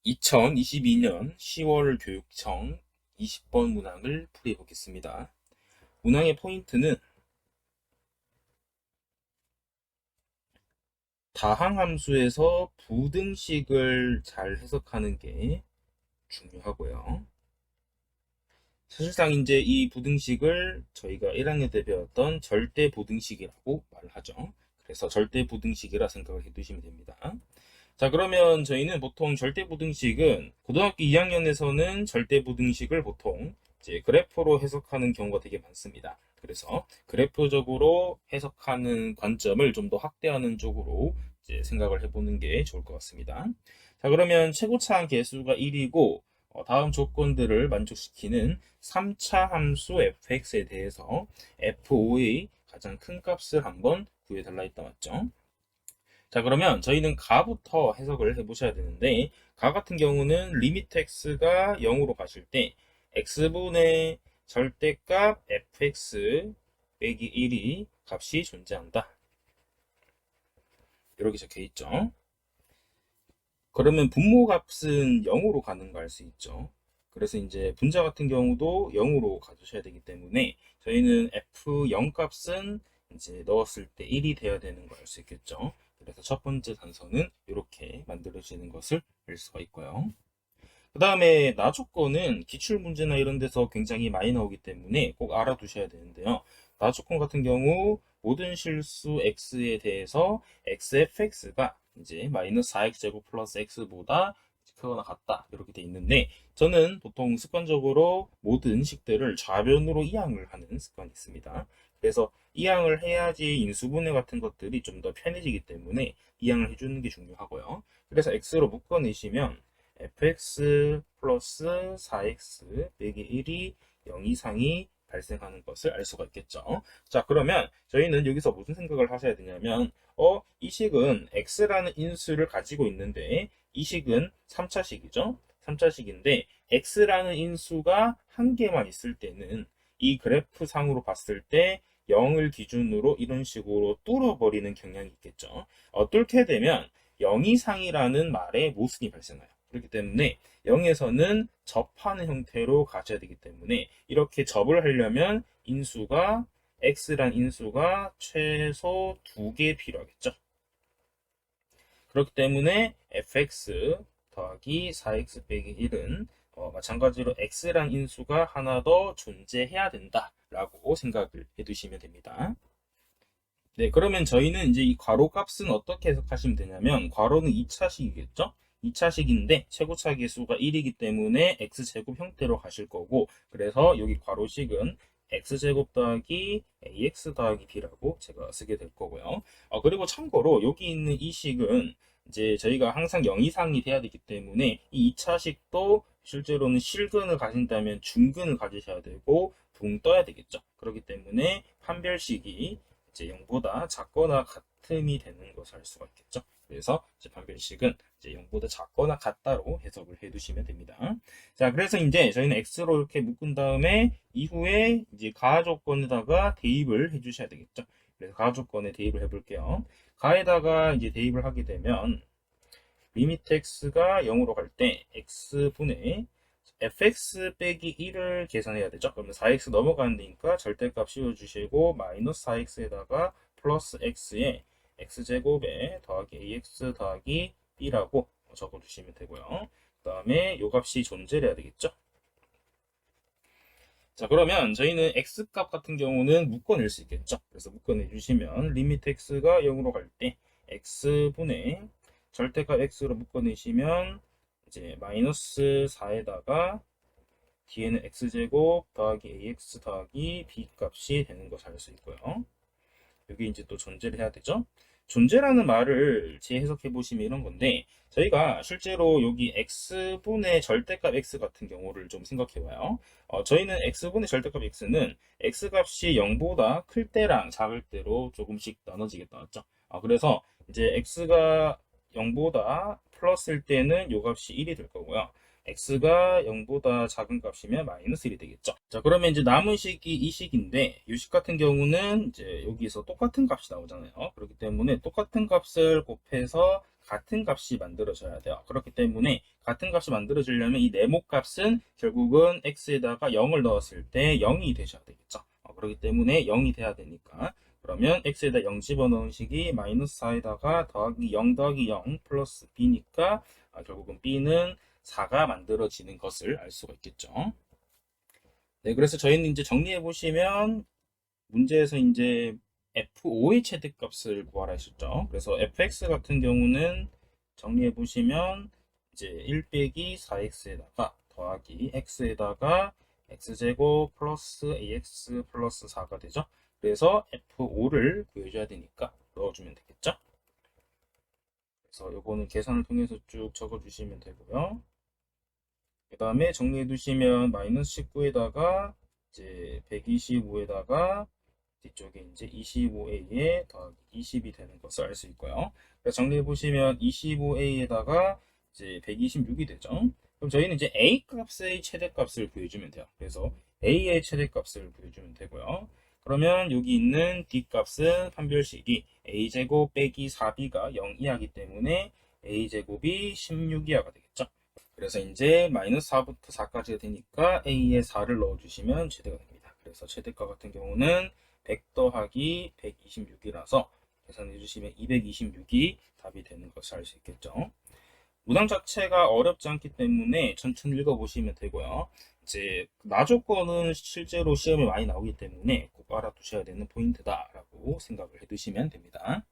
2022년 10월 교육청 20번 문항을 풀이해 보겠습니다. 문항의 포인트는 다항함수에서 부등식을 잘 해석하는 게 중요하고요. 사실상 이제 이 부등식을 저희가 1학년 때 배웠던 절대 부등식이라고 말을 하죠. 그래서 절대 부등식이라 생각을 해두시면 됩니다. 자, 그러면 저희는 보통 절대부등식은 고등학교 2학년에서는 절대부등식을 보통 이제 그래프로 해석하는 경우가 되게 많습니다. 그래서 그래프적으로 해석하는 관점을 좀 더 확대하는 쪽으로 이제 생각을 해보는 게 좋을 것 같습니다. 자, 그러면 최고차항 개수가 1이고 다음 조건들을 만족시키는 3차 함수 fx에 대해서 f5의 가장 큰 값을 한번 구해달라 했다 맞죠? 자, 그러면 저희는 가부터 해석을 해보셔야 되는데, 가 같은 경우는 리미트 x가 0으로 가실 때 x분의 절대값 fx 빼기 1이 값이 존재한다. 이렇게 적혀 있죠. 그러면 분모값은 0으로 가는 거 알 수 있죠. 그래서 이제 분자 같은 경우도 0으로 가주셔야 되기 때문에 저희는 f0 값은 이제 넣었을 때 1이 돼야 되는 거 알 수 있겠죠. 그래서 첫 번째 단서는 이렇게 만들어지는 것을 알 수가 있고요. 그 다음에 나 조건은 기출 문제나 이런 데서 굉장히 많이 나오기 때문에 꼭 알아두셔야 되는데요. 나 조건 같은 경우 모든 실수 x에 대해서 xfx가 이제 마이너스 4x제곱 플러스 x보다 크거나 같다 이렇게 돼 있는데 저는 보통 습관적으로 모든 식들을 좌변으로 이항을 하는 습관이 있습니다. 그래서 이항을 해야지 인수분해 같은 것들이 좀 더 편해지기 때문에 이항을 해주는 게 중요하고요. 그래서 x로 묶어내시면 fx 플러스 4x 빼기 1이 0 이상이 발생하는 것을 알 수가 있겠죠. 자, 그러면 저희는 여기서 무슨 생각을 하셔야 되냐면 이 식은 x라는 인수를 가지고 있는데 이 식은 3차식이죠. 3차식인데 x라는 인수가 한 개만 있을 때는 이 그래프 상으로 봤을 때 0을 기준으로 이런 식으로 뚫어버리는 경향이 있겠죠. 뚫게 되면 0 이상이라는 말에 모순이 발생해요. 그렇기 때문에 0에서는 접하는 형태로 가셔야 되기 때문에 이렇게 접을 하려면 인수가 x란 인수가 최소 2개 필요하겠죠. 그렇기 때문에 fx 더하기 4x 빼기 1은 마찬가지로 x란 인수가 하나 더 존재해야 된다라고 생각을 해두시면 됩니다. 네, 그러면 저희는 이제 이 괄호 값은 어떻게 해석하시면 되냐면 괄호는 2차식이겠죠? 2차식인데 최고차 계수가 1이기 때문에 x제곱 형태로 가실 거고 그래서 여기 괄호식은 x제곱 더하기 ax 더하기 b라고 제가 쓰게 될 거고요. 그리고 참고로 여기 있는 이 식은 이제 저희가 항상 0 이상이 돼야 되기 때문에 이 2차식도 실제로는 실근을 가진다면 중근을 가지셔야 되고 붕 떠야 되겠죠. 그렇기 때문에 판별식이 이제 0보다 작거나 같음이 되는 것을 알 수가 있겠죠. 그래서 이제 판별식은 이제 0보다 작거나 같다로 해석을 해두시면 됩니다. 자, 그래서 이제 저희는 x로 이렇게 묶은 다음에 이후에 이제 가하 조건에다가 대입을 해주셔야 되겠죠. 그래서 가하 조건에 대입을 해볼게요. 가에다가 이제 대입을 하게 되면 리미트 x가 0으로 갈 때 x분의 fx 빼기 1을 계산해야 되죠. 그러면 4x 넘어가는 데니까 절대값 씌워주시고 마이너스 4x에다가 플러스 x에 x제곱에 더하기 ax 더하기 b라고 적어주시면 되고요. 그 다음에 요 값이 존재를 해야 되겠죠. 자, 그러면 저희는 x값 같은 경우는 묶어낼 수 있겠죠. 그래서 묶어내주시면 리미트 x가 0으로 갈 때 x분의 절대값 x로 묶어내시면 이제 마이너스 4에다가 뒤에는 x제곱 더하기 ax 더하기 b 값이 되는 것을 알 수 있고요. 여기 이제 또 존재를 해야 되죠. 존재라는 말을 재해석해 보시면 이런 건데 저희가 실제로 여기 x분의 절대값 x 같은 경우를 좀 생각해 봐요. 저희는 x분의 절대값 x는 x값이 0보다 클 때랑 작을 때로 조금씩 나눠지겠다 맞죠? 그래서 이제 x가 0보다 플러스일 때는 요 값이 1이 될 거고요. x가 0보다 작은 값이면 마이너스 1이 되겠죠. 자, 그러면 이제 남은 식이 이 식인데 이 식 같은 경우는 이제 여기서 똑같은 값이 나오잖아요. 그렇기 때문에 똑같은 값을 곱해서 같은 값이 만들어져야 돼요. 그렇기 때문에 같은 값이 만들어지려면 이 네모 값은 결국은 x에다가 0을 넣었을 때 0이 되셔야 되겠죠. 그렇기 때문에 0이 돼야 되니까 그러면 x에다 0 집어넣은 식이 마이너스 4에다가 더하기 0 더하기 0 플러스 b니까 결국은 b는 4가 만들어지는 것을 알 수가 있겠죠. 네, 그래서 저희는 이제 정리해 보시면 문제에서 이제 f5의 최대값을 구하라 했었죠. 그래서 fx 같은 경우는 정리해 보시면 이제 1 빼기 4x에다가 더하기 x에다가 x제곱 플러스 ax 플러스 4가 되죠. 그래서 f5를 구해줘야 되니까 넣어주면 되겠죠. 그래서 요거는 계산을 통해서 쭉 적어주시면 되고요. 그 다음에 정리해 두시면 마이너스 19에다가 이제 125에다가 뒤쪽에 이제 25a에 더하기 20이 되는 것을 알 수 있고요. 그래서 정리해 보시면 25a에다가 이제 126이 되죠. 그럼 저희는 이제 a 값의 최대값을 구해주면 돼요. 그래서 a의 최대값을 구해주면 되고요. 그러면 여기 있는 d 값은 판별식이 a제곱 빼기 4b가 0 이하기 때문에 a제곱이 16 이하가 되겠죠. 그래서 이제 마이너스 4부터 4까지가 되니까 a에 4를 넣어주시면 최대가 됩니다. 그래서 최대값 같은 경우는 100 더하기 126이라서 계산해 주시면 226이 답이 되는 것을 알 수 있겠죠. 문항 자체가 어렵지 않기 때문에 천천히 읽어보시면 되고요. 이제 나조건은 실제로 시험에 많이 나오기 때문에 꼭 알아두셔야 되는 포인트다라고 생각을 해두시면 됩니다.